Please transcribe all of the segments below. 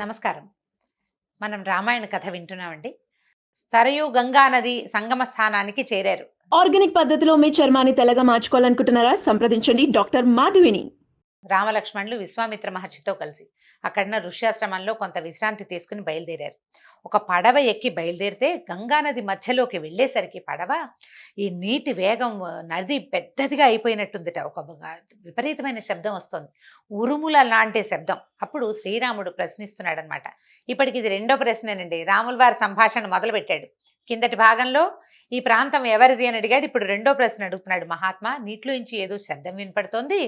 నమస్కారం. మనం రామాయణ కథ వింటున్నామండి. సరయూ గంగా నది సంగమ స్థానానికి చేరారు. ఆర్గానిక్ పద్ధతిలో మీ చర్మాన్ని తెల్లగా మార్చుకోవాలనుకుంటున్నారా? సంప్రదించండి డాక్టర్ మాధవిని. రామలక్ష్మణులు విశ్వామిత్ర మహర్షితో కలిసి అక్కడున్న ఋష్యాశ్రమంలో కొంత విశ్రాంతి తీసుకుని బయలుదేరారు. ఒక పడవ ఎక్కి బయలుదేరితే గంగానది మధ్యలోకి వెళ్ళేసరికి పడవ ఈ నీటి వేగం నది పెద్దదిగా అయిపోయినట్టుందిట. విపరీతమైన శబ్దం వస్తుంది, ఉరుముల లాంటి శబ్దం. అప్పుడు శ్రీరాముడు ప్రశ్నిస్తున్నాడనమాట. ఇప్పటికి ఇది రెండో ప్రశ్నేనండి. రాముల వారి సంభాషణ మొదలుపెట్టాడు. కిందటి భాగంలో ఈ ప్రాంతం ఎవరిది అని అడిగాడు. ఇప్పుడు రెండో ప్రశ్న అడుగుతున్నాడు. మహాత్మా, నీటిలోంచి ఏదో శబ్దం వినపడుతోంది,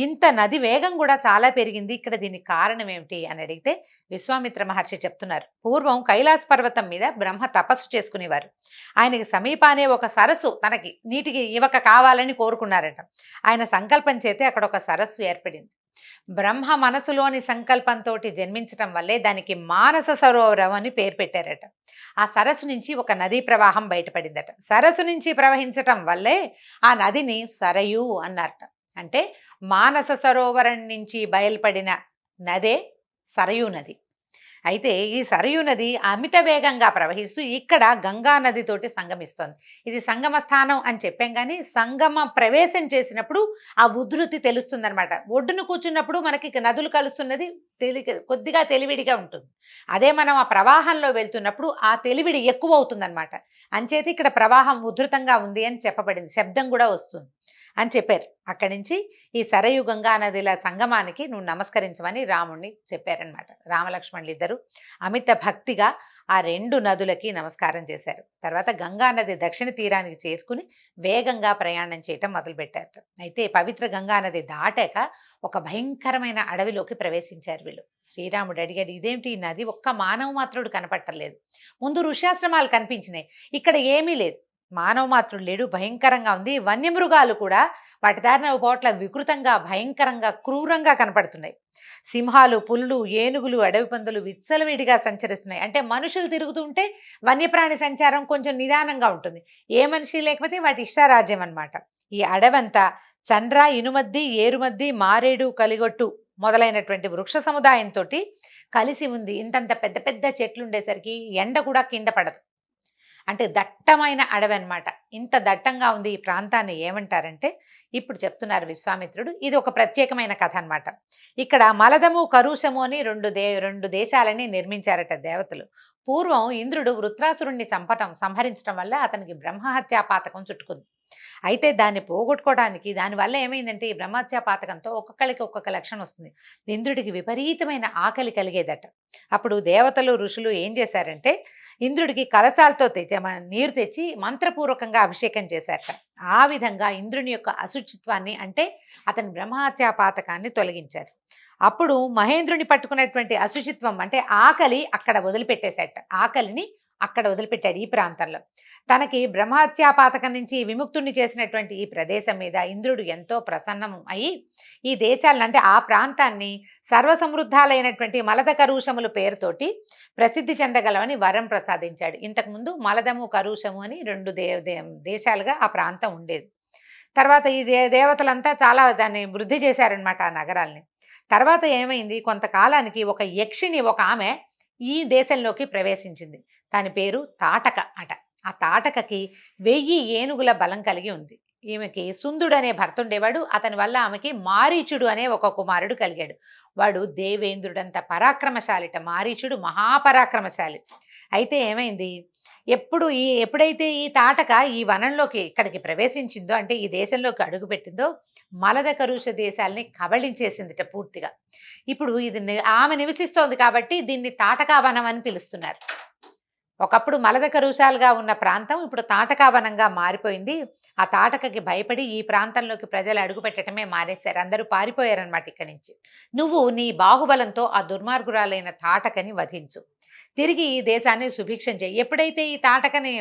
ఇంత నది వేగం కూడా చాలా పెరిగింది, ఇక్కడ దీనికి కారణం ఏమిటి అని అడిగితే విశ్వామిత్ర మహర్షి చెప్తున్నారు. పూర్వం కైలాస పర్వతం మీద బ్రహ్మ తపస్సు చేసుకునేవారు. ఆయనకి సమీపానే ఒక సరస్సు తనకి నీటికి ఇవ్వక కావాలని కోరుకున్నారట. ఆయన సంకల్పం చేతే అక్కడ ఒక సరస్సు ఏర్పడింది. బ్రహ్మ మనసులోని సంకల్పంతో జన్మించటం వల్లే దానికి మానస సరోవరం అని పేరు పెట్టారట. ఆ సరస్సు నుంచి ఒక నదీ ప్రవాహం బయటపడిందట. సరస్సు నుంచి ప్రవహించటం వల్లే ఆ నదిని సరయూ అన్నారట. అంటే మానస సరోవరం నుంచి బయలుపడిన నదే సరయూ నది. అయితే ఈ సరయూ నది అమిత వేగంగా ప్రవహిస్తూ ఇక్కడ గంగా నదితోటి సంగమిస్తోంది. ఇది సంగమ స్థానం అని చెప్పాం, కానీ సంగమ ప్రవేశం చేసినప్పుడు ఆ ఉధృతి తెలుస్తుందనమాట. ఒడ్డును కూర్చున్నప్పుడు మనకి నదులు కలుస్తున్నది కొద్దిగా తెలివిడిగా ఉంటుంది. అదే మనం ఆ ప్రవాహంలో వెళ్తున్నప్పుడు ఆ తెలివిడి ఎక్కువ అవుతుందన్నమాట. అంచేత ఇక్కడ ప్రవాహం ఉధృతంగా ఉంది అని చెప్పబడింది. శబ్దం కూడా వస్తుంది అని చెప్పారు. అక్కడి నుంచి ఈ సరయు గంగా నదిల సంగమానికి నువ్వు నమస్కరించమని రాముణ్ణి చెప్పారనమాట. రామలక్ష్మణులు ఇద్దరు అమిత భక్తిగా ఆ రెండు నదులకి నమస్కారం చేశారు. తర్వాత గంగా నది దక్షిణ తీరానికి చేరుకుని వేగంగా ప్రయాణం చేయటం మొదలుపెట్టారు. అయితే పవిత్ర గంగా నది దాటాక ఒక భయంకరమైన అడవిలోకి ప్రవేశించారు వీళ్ళు. శ్రీరాముడు అడిగాడు, ఇదేమిటి ఈ నది ఒక్క మానవ మాత్రుడు కనపట్టలేదు. ముందు ఋష్యాశ్రమాలు కనిపించినాయి, ఇక్కడ ఏమీ లేదు, మానవ మాత్రుడు లేడు, భయంకరంగా ఉంది. వన్యమృగాలు కూడా వాటి దారిన పోట్ల వికృతంగా భయంకరంగా క్రూరంగా కనపడుతున్నాయి. సింహాలు, పులులు, ఏనుగులు, అడవి పందులు విచ్చలవిడిగా సంచరిస్తున్నాయి. అంటే మనుషులు తిరుగుతుంటే వన్యప్రాణి సంచారం కొంచెం నిదానంగా ఉంటుంది. ఏ మనిషి లేకపోతే వాటి ఇష్టారాజ్యం అన్నమాట. ఈ అడవంతా చండ్ర, ఇనుమద్ది, ఏరుమద్ది, మారేడు, కలిగొట్టు మొదలైనటువంటి వృక్ష సముదాయంతో కలిసి ఉంది. ఇంతంత పెద్ద పెద్ద చెట్లు ఉండేసరికి ఎండ కూడా కింద పడదు. అంటే దట్టమైన అడవి అనమాట. ఇంత దట్టంగా ఉంది ఈ ప్రాంతాన్ని ఏమంటారంటే ఇప్పుడు చెప్తున్నారు విశ్వామిత్రుడు. ఇది ఒక ప్రత్యేకమైన కథ అనమాట. ఇక్కడ మలదము, కరుషము అని రెండు దేశాలని నిర్మించారట దేవతలు. పూర్వం ఇంద్రుడు వృత్రాసురుణ్ణి సంహరించడం వల్ల అతనికి బ్రహ్మహత్యా పాతకం చుట్టుకుంది. అయితే దాన్ని పోగొట్టుకోవడానికి దానివల్ల ఏమైందంటే ఈ బ్రహ్మహత్యా పాతకంతో ఒక్కొక్కరికి ఒక్కొక్క లక్షణం వస్తుంది. ఇంద్రుడికి విపరీతమైన ఆకలి కలిగేదట. అప్పుడు దేవతలు, ఋషులు ఏం చేశారంటే ఇంద్రుడికి కలశాలతో నీరు తెచ్చి మంత్రపూర్వకంగా అభిషేకం చేశారట. ఆ విధంగా ఇంద్రుని యొక్క అశుచిత్వాన్ని, అంటే అతని బ్రహ్మహత్యా పాతకాన్ని తొలగించారు. అప్పుడు మహేంద్రుని పట్టుకున్నటువంటి అశుచిత్వం అంటే ఆకలి అక్కడ వదిలిపెట్టేశాట. ఆకలిని అక్కడ వదిలిపెట్టాడు ఈ ప్రాంతంలో. తనకి బ్రహ్మహత్యా పాతకం నుంచి విముక్తుణ్ణి చేసినటువంటి ఈ ప్రదేశం మీద ఇంద్రుడు ఎంతో ప్రసన్నం అయి ఈ దేశాలను, అంటే ఆ ప్రాంతాన్ని సర్వసమృద్ధాలైనటువంటి మలద కరుషముల పేరుతోటి ప్రసిద్ధి చెందగలవని వరం ప్రసాదించాడు. ఇంతకుముందు మలదము, కరుషము అని రెండు దేశాలుగా ఆ ప్రాంతం ఉండేది. తర్వాత ఈ దేవతలంతా చాలా దాన్ని వృద్ధి చేశారనమాట ఆ నగరాల్ని. తర్వాత ఏమైంది, కొంతకాలానికి ఒక యక్షిని, ఒక ఆమె ఈ దేశంలోకి ప్రవేశించింది. దాని పేరు తాటక అట. ఆ తాటకకి 1000 ఏనుగుల బలం కలిగి ఉంది. ఈమెకి సుందుడు అనే భర్త ఉండేవాడు. అతని వల్ల ఆమెకి మారీచుడు అనే ఒక కుమారుడు కలిగాడు. వాడు దేవేంద్రుడంత పరాక్రమశాలిట. మారీచుడు మహాపరాక్రమశాలి. అయితే ఏమైంది, ఎప్పుడైతే ఈ తాటక ఈ వనంలోకి ఇక్కడికి ప్రవేశించిందో, అంటే ఈ దేశంలోకి అడుగుపెట్టిందో, మలద కరుష దేశాలని కబళించేసిందిట పూర్తిగా. ఇప్పుడు ఇది ఆమె నివసిస్తోంది కాబట్టి దీన్ని తాటకా వనం అని పిలుస్తున్నారు. ఒకప్పుడు మలద కరుషాలుగా ఉన్న ప్రాంతం ఇప్పుడు తాటకావనంగా మారిపోయింది. ఆ తాటకకి భయపడి ఈ ప్రాంతంలోకి ప్రజలు అడుగుపెట్టడమే మానేశారు. అందరూ పారిపోయారనమాట ఇక్కడి నుంచి. నువ్వు నీ బాహుబలంతో ఆ దుర్మార్గురాలైన తాటకని వధించు, తిరిగి ఈ దేశాన్ని సుభిక్షం చేయి. ఎప్పుడైతే ఈ తాటకని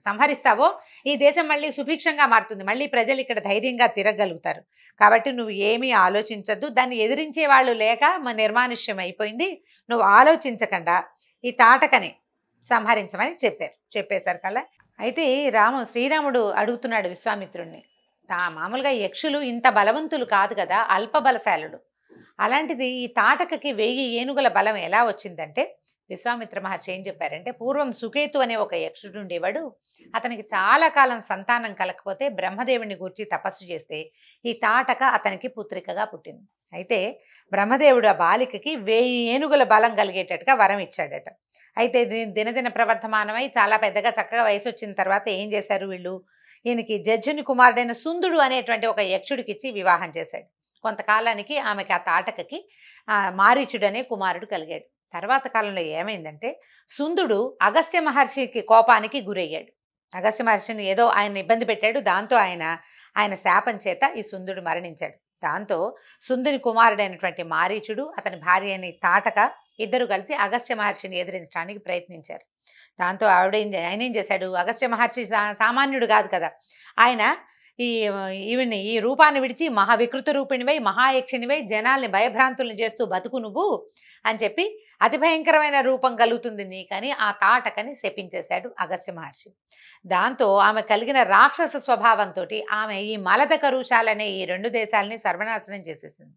సంహరిస్తావో ఈ దేశం మళ్ళీ సుభిక్షంగా మారుతుంది. మళ్ళీ ప్రజలు ఇక్కడ ధైర్యంగా తిరగలుగుతారు. కాబట్టి నువ్వు ఏమీ ఆలోచించద్దు. దాన్ని ఎదిరించే వాళ్ళు లేక నిర్మానుష్యం అయిపోయింది. నువ్వు ఆలోచించకుండా ఈ తాటకని సంహరించమని చెప్పేశారు కల్లా. అయితే శ్రీరాముడు అడుగుతున్నాడు విశ్వామిత్రుణ్ణి, మామూలుగా యక్షులు ఇంత బలవంతులు కాదు కదా, అల్ప బలశాలుడు. అలాంటిది ఈ తాటకకి 1000 ఏనుగుల బలం ఎలా వచ్చిందంటే, విశ్వామిత్ర మహర్షి ఏం చెప్పారంటే, పూర్వం సుకేతు అనే ఒక యక్షుడు ఉండేవాడు. అతనికి చాలా కాలం సంతానం కలగకపోతే బ్రహ్మదేవుడిని గూర్చి తపస్సు చేస్తే ఈ తాటక అతనికి పుత్రికగా పుట్టింది. అయితే బ్రహ్మదేవుడు ఆ బాలికకి 1000 ఏనుగుల బలం కలిగేటట్టుగా వరం ఇచ్చాడట. అయితే దినదిన ప్రవర్ధమానమై చాలా పెద్దగా చక్కగా వయసు వచ్చిన తర్వాత ఏం చేశారు వీళ్ళు, ఈయనకి జడ్జుని కుమారుడైన సుందుడు అనేటువంటి ఒక యక్షుడికిచ్చి వివాహం చేశాడు. కొంతకాలానికి ఆమెకి ఆ తాటకకి మారీచుడు అనే కుమారుడు కలిగాడు. తర్వాత కాలంలో ఏమైందంటే, సుందుడు అగస్త్య మహర్షికి కోపానికి గురయ్యాడు. అగస్త్య మహర్షిని ఏదో ఆయన ఇబ్బంది పెట్టాడు. దాంతో ఆయన శాపం చేత ఈ సుందుడు మరణించాడు. దాంతో సుందుని కుమారుడైనటువంటి మారీచుడు, అతని భార్య అయిన తాటక ఇద్దరు కలిసి అగస్త్య మహర్షిని ఎదిరించడానికి ప్రయత్నించారు. దాంతో ఆయన ఏం చేశాడు, అగస్త్య మహర్షి సామాన్యుడు కాదు కదా, ఆయన ఈ రూపాన్ని విడిచి మహావికృత రూపిణివై మహాయక్షిణివై జనాల్ని భయభ్రాంతుల్ని చేస్తూ బతుకు నువ్వు అని చెప్పి అతి భయంకరమైన రూపం కలుగుతుంది నీకని ఆ తాటకని శపించేశాడు అగస్త్య మహర్షి. దాంతో ఆమె కలిగిన రాక్షస స్వభావంతో ఆమె ఈ మలద కరుషాలనే ఈ 2 దేశాలని సర్వనాశనం చేసేసింది.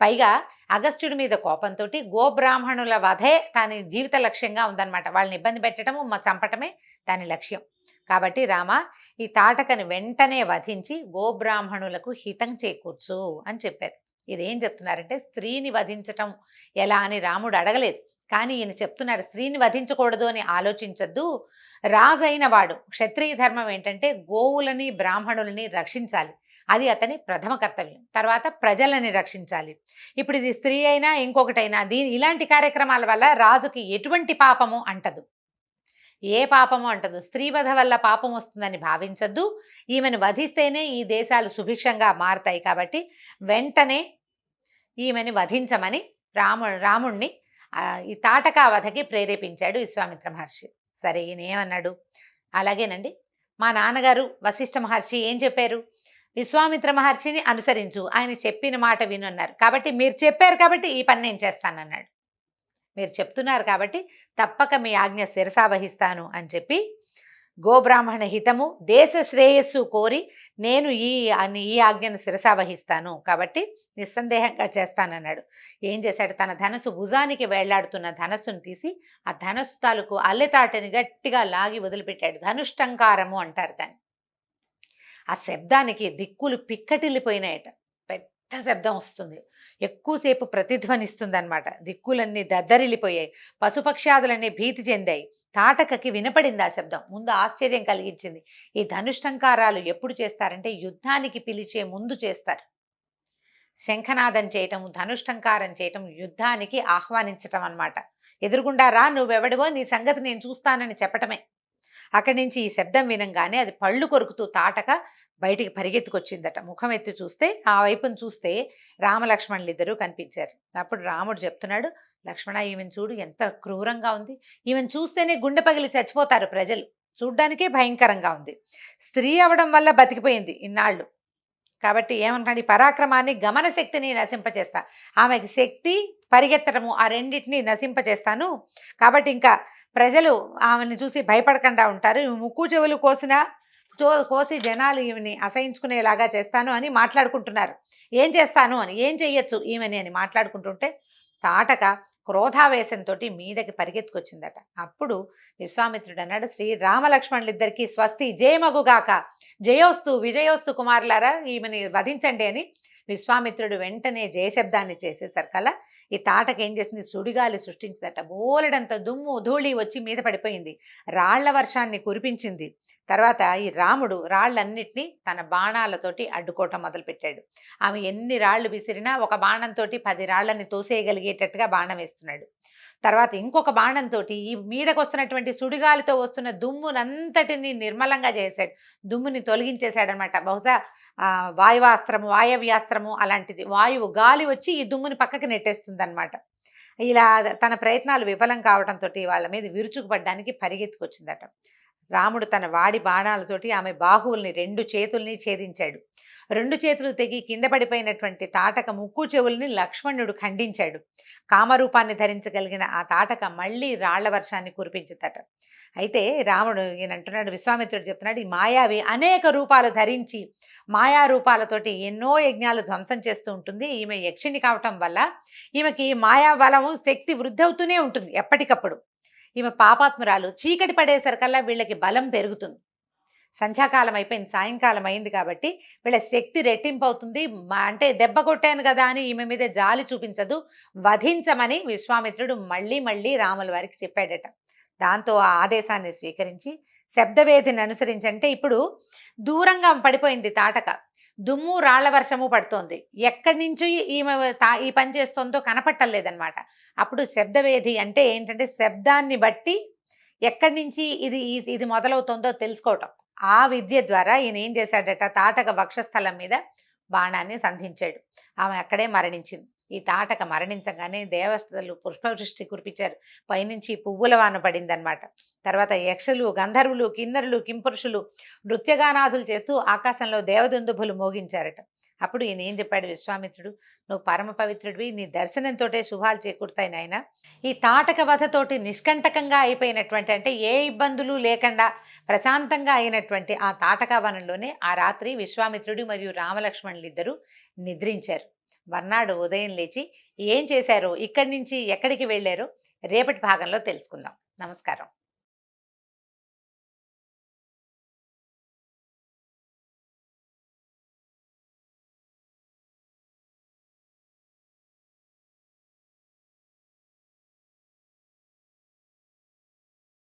పైగా అగస్త్యుడి మీద కోపంతో గోబ్రాహ్మణుల వధే దాని జీవిత లక్ష్యంగా ఉందన్నమాట. వాళ్ళని ఇబ్బంది పెట్టడము చంపటమే దాని లక్ష్యం. కాబట్టి రామ, ఈ తాటకని వెంటనే వధించి గోబ్రాహ్మణులకు హితం చేకూర్చు అని చెప్పారు. ఇదేం చెప్తున్నారంటే, స్త్రీని వధించటం ఎలా అని రాముడు అడగలేదు. కానీ ఈయన చెప్తున్నారు, స్త్రీని వధించకూడదు అని ఆలోచించద్దు. రాజైన వాడు క్షత్రియ ధర్మం ఏంటంటే గోవులని బ్రాహ్మణులని రక్షించాలి. అది అతని ప్రథమ కర్తవ్యం. తర్వాత ప్రజలని రక్షించాలి. ఇప్పుడు ఇది స్త్రీ అయినా ఇంకొకటైనా ఇలాంటి కార్యక్రమాల వల్ల రాజుకి ఎటువంటి పాపము అంటదు, ఏ పాపము అంటదు. స్త్రీవధ వల్ల పాపం వస్తుందని భావించద్దు. ఈమెను వధిస్తేనే ఈ దేశాలు సుభిక్షంగా మారుతాయి. కాబట్టి వెంటనే ఈమెను వధించమని రాముణ్ణి ఈ తాటకా వధకి ప్రేరేపించాడు విశ్వామిత్ర మహర్షి. సరే, ఈయన ఏమన్నాడు, అలాగేనండి, మా నాన్నగారు వశిష్ఠ మహర్షి ఏం చెప్పారు, విశ్వామిత్ర మహర్షిని అనుసరించు, ఆయన చెప్పిన మాట వినున్నారు. కాబట్టి మీరు చెప్పారు కాబట్టి ఈ పని నేను చేస్తానన్నాడు. మీరు చెప్తున్నారు కాబట్టి తప్పక మీ ఆజ్ఞ శిరసావహిస్తాను అని చెప్పి గోబ్రాహ్మణ హితము దేశ శ్రేయస్సు కోరి నేను ఈ ఆజ్ఞను శిరసావహిస్తాను కాబట్టి నిస్సందేహంగా చేస్తానన్నాడు. ఏం చేశాడు, తన ధనస్సు భుజానికి వేళ్లాడుతున్న ధనస్సును తీసి ఆ ధనస్సు తాలూకు అల్లెతాటని గట్టిగా లాగి వదిలిపెట్టాడు. ధనుష్టంకారము అంటారు దాన్ని. ఆ శబ్దానికి దిక్కులు పిక్కటిల్లిపోయినాయట. పెద్ద శబ్దం వస్తుంది, ఎక్కువసేపు ప్రతిధ్వనిస్తుంది అనమాట. దిక్కులన్నీ దద్దరిల్లిపోయాయి, పశుపక్ష్యాదులన్నీ భీతి చెందాయి. తాటకకి వినపడింది ఆ శబ్దం. ముందు ఆశ్చర్యం కలిగించింది. ఈ ధనుష్టంకారాలు ఎప్పుడు చేస్తారంటే యుద్ధానికి పిలిచే ముందు చేస్తారు. శంఖనాదం చేయటం, ధనుష్టంకారం చేయటం యుద్ధానికి ఆహ్వానించటం అన్నమాట. ఎదురుగుండా రా, నువ్వెవడివో నీ సంగతి నేను చూస్తానని చెప్పటమే. అక్కడి నుంచి ఈ శబ్దం వినంగానే అది పళ్ళు కొరుకుతూ తాటక బయటికి పరిగెత్తుకొచ్చిందట. ముఖం ఎత్తి చూస్తే ఆ వైపును చూస్తే రామలక్ష్మణులు ఇద్దరూ కనిపించారు. అప్పుడు రాముడు చెప్తున్నాడు, లక్ష్మణ, ఈమెను చూడు ఎంత క్రూరంగా ఉంది. ఈమెను చూస్తేనే గుండె పగిలి చచ్చిపోతారు ప్రజలు. చూడ్డానికే భయంకరంగా ఉంది. స్త్రీ అవడం వల్ల బతికిపోయింది ఇన్నాళ్ళు. కాబట్టి ఏమంటాడు, ఈ పరాక్రమాన్ని గమన శక్తిని నశింపచేస్తా. ఆమెకి శక్తి, పరిగెత్తడము, ఆ రెండింటినీ నశింపచేస్తాను. కాబట్టి ఇంకా ప్రజలు ఆమెను చూసి భయపడకుండా ఉంటారు. ముక్కు చెవులు కోసి జనాలు ఈమెని అసహించుకునేలాగా చేస్తాను అని మాట్లాడుకుంటున్నారు. ఏం చేస్తాను అని, ఏం చెయ్యొచ్చు ఈమెని అని మాట్లాడుకుంటుంటే తాటక క్రోధావేశంతో మీదకి పరిగెత్తుకొచ్చిందట. అప్పుడు విశ్వామిత్రుడు అన్నాడు, శ్రీ రామలక్ష్మణులిద్దరికీ స్వస్తి జయమగుగాక, జయోస్తు విజయోస్తు కుమారులారా, ఈమెని వధించండి అని విశ్వామిత్రుడు వెంటనే జయశబ్దాన్ని చేసేసరికల్లా ఈ తాటకి ఏం చేసింది, సుడిగాలి సృష్టించిందట. బోలెడంత దుమ్ము ధూళి వచ్చి మీద పడిపోయింది. రాళ్ల వర్షాన్ని కురిపించింది. తర్వాత ఈ రాముడు రాళ్ళన్నిటినీ తన బాణాలతోటి అడ్డుకోవటం మొదలుపెట్టాడు. ఆమె ఎన్ని రాళ్ళు విసిరినా ఒక బాణంతో 10 రాళ్ళని తోసేయగలిగేటట్టుగా బాణం వేస్తున్నాడు. తర్వాత ఇంకొక బాణంతో ఈ మీదకు వస్తున్నటువంటి సుడిగాలితో వస్తున్న దుమ్మునంతటిని నిర్మలంగా చేశాడు. దుమ్ముని తొలగించేశాడనమాట. బహుశా వాయవ్యాస్త్రము అలాంటిది. గాలి వచ్చి ఈ దుమ్ముని పక్కకి నెట్టేస్తుంది అనమాట. ఇలా తన ప్రయత్నాలు విఫలం కావడంతో వాళ్ళ మీద విరుచుకుపడ్డానికి పరిగెత్తుకొచ్చిందట. రాముడు తన వాడి బాణాలతోటి ఆమె బాహువుల్ని 2 చేతుల్ని ఛేదించాడు. 2 చేతులు తెగి కింద పడిపోయినటువంటి తాటక ముక్కు చెవుల్ని లక్ష్మణుడు ఖండించాడు. కామరూపాన్ని ధరించగలిగిన ఆ తాటక మళ్ళీ రాళ్ల వర్షాన్ని కురిపించుతట. అయితే రాముడు ఈయన అంటున్నాడు, విశ్వామిత్రుడు చెప్తున్నాడు, ఈ మాయావి అనేక రూపాలు ధరించి మాయా రూపాలతోటి ఎన్నో యజ్ఞాలు ధ్వంసం చేస్తూ ఉంటుంది. ఈమె యక్షిణి కావటం వల్ల ఈమెకి మాయా బలము శక్తి వృద్ధి అవుతూనే ఉంటుంది ఎప్పటికప్పుడు. ఈమె పాపాత్మురాలు, చీకటి పడేసరికల్లా వీళ్ళకి బలం పెరుగుతుంది. సంధ్యాకాలం అయిపోయింది, సాయంకాలం అయింది కాబట్టి వీళ్ళ శక్తి రెట్టింపు అవుతుంది. అంటే దెబ్బ కొట్టాను కదా అని ఈమె మీద జాలి చూపించదు, వధించమని విశ్వామిత్రుడు మళ్ళీ మళ్ళీ రాముల వారికి చెప్పాడట. దాంతో ఆ ఆదేశాన్ని స్వీకరించి శబ్దవేదిని అనుసరించంటే ఇప్పుడు దూరంగా పడిపోయింది తాటక, దుమ్ము రాళ్ల వర్షము పడుతోంది, ఎక్కడి నుంచి ఈమె ఈ పని చేస్తోందో కనపట్టలేదన్నమాట. అప్పుడు శబ్దవేది అంటే ఏంటంటే శబ్దాన్ని బట్టి ఎక్కడి నుంచి ఇది మొదలవుతుందో తెలుసుకోవటం. ఆ విద్య ద్వారా ఈయన ఏం చేశాడట, తాటక వక్షస్థలం మీద బాణాన్ని సంధించాడు. ఆమె అక్కడే మరణించింది. ఈ తాటక మరణించగానే దేవతలు పుష్పవృష్టి కురిపించారు, పైనుంచి పువ్వుల వాన పడిందనమాట. తర్వాత యక్షులు, గంధర్వులు, కిన్నరులు, కింపురుషులు నృత్యగానాదులు చేస్తూ ఆకాశంలో దేవదుందుభులు మోగించారట. అప్పుడు ఈయన ఏం చెప్పాడు విశ్వామిత్రుడు, నువ్వు పరమ పవిత్రుడివి, నీ దర్శనంతోటే శుభాలు చేకూరుతాయి నాయన. ఈ తాటక వధతోటి నిష్కంటకంగా అయిపోయినటువంటి, అంటే ఏ ఇబ్బందులు లేకుండా ప్రశాంతంగా అయినటువంటి ఆ తాటక వనంలోనే ఆ రాత్రి విశ్వామిత్రుడు మరియు రామలక్ష్మణులు ఇద్దరు నిద్రించారు. మర్నాడు ఉదయం లేచి ఏం చేశారో, ఇక్కడి నుంచి ఎక్కడికి వెళ్ళారో రేపటి భాగంలో తెలుసుకుందాం. నమస్కారం.